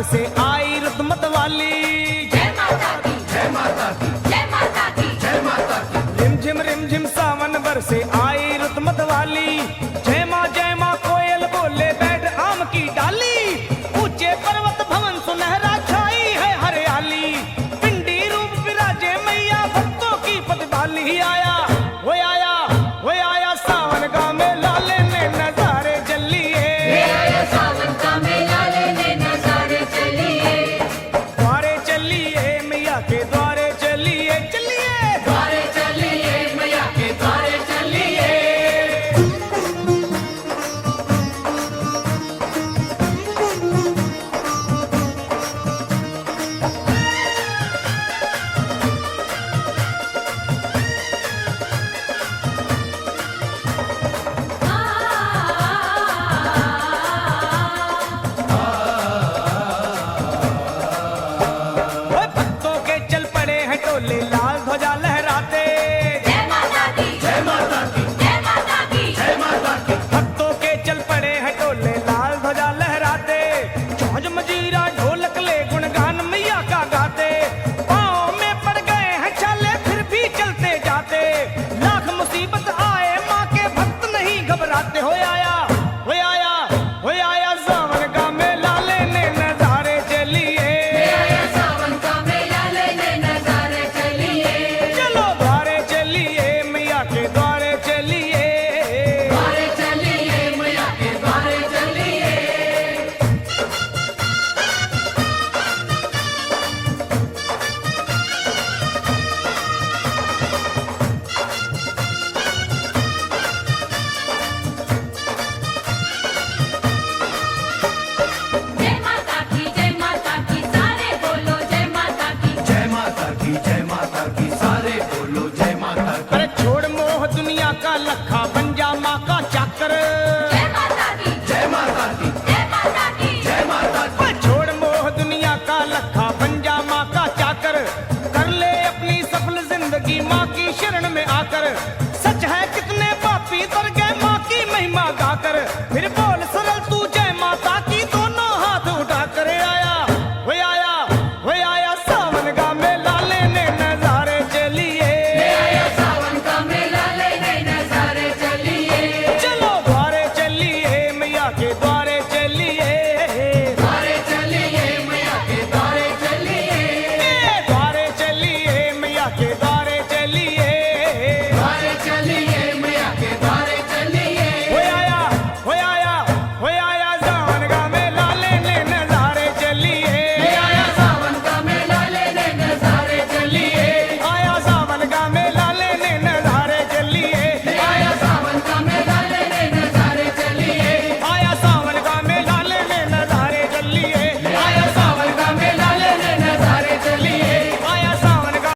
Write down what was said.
से आई रुतमत वाली। जय माता दी, जय माता दी, जय माता दी, जय माता दी। रिमझिम सावन बरसे आई रुतमत वाली। जय माँ कोयल बोले बैठ आम की डाली। ऊंचे पर्वत भवन सुनहरा छाई है हरियाली। पिंडी रूप विराजे मैया भक्तों की प्रतिभाली। आया वो आया वो आया सावन का मेला लेने नजारे चलिए। आया सावन का मेला लेने नजारे चलिए। द्वारे चलिए मैया के द्वारे चलिए चलिए। द्वारे चलिए मैया के द्वारे चलिए। ओए भक्तों के चल पड़े हैं टोले लाल ध्वजा लहराते। जय माता दी, जय माता दी, जय माता दी, जय माता दी। भक्तों के चल पड़े हैं टोले लाल ध्वजा लहराते। छौज मजीरा ढोलक ले गुणगान मैया का गाते। पाँव में पड़ गए हैं छाले फिर भी चलते जाते। लाख मुसीबत आए माँ के भक्त नहीं घबराते। हो आया हो आया हो आया सावन का मेला लेने नजारे चलिए। आया सावन का मेला लेने नजारे चलिए। चलो द्वारे चलिए मैया के द्वारे चलिए। द्वारे चलिए मैया के द्वारे चलिए। जय माता की सारे बोलो जय माता की। जय माता की, जय माता की, सारे बोलो जय माता की। अरे छोड़ मोह दुनिया का लखा बन जा माँ का चाकर। जय माता दी, जय माता दी, जय माता दी, जय माता दी। ओए छोड़ मोह दुनिया का लखा बन जा माँ का चाकर। कर ले अपनी सफल जिंदगी माँ की शरण में आकर। सच है कितने पापी तर गए माँ की महिमा गाकर। फिर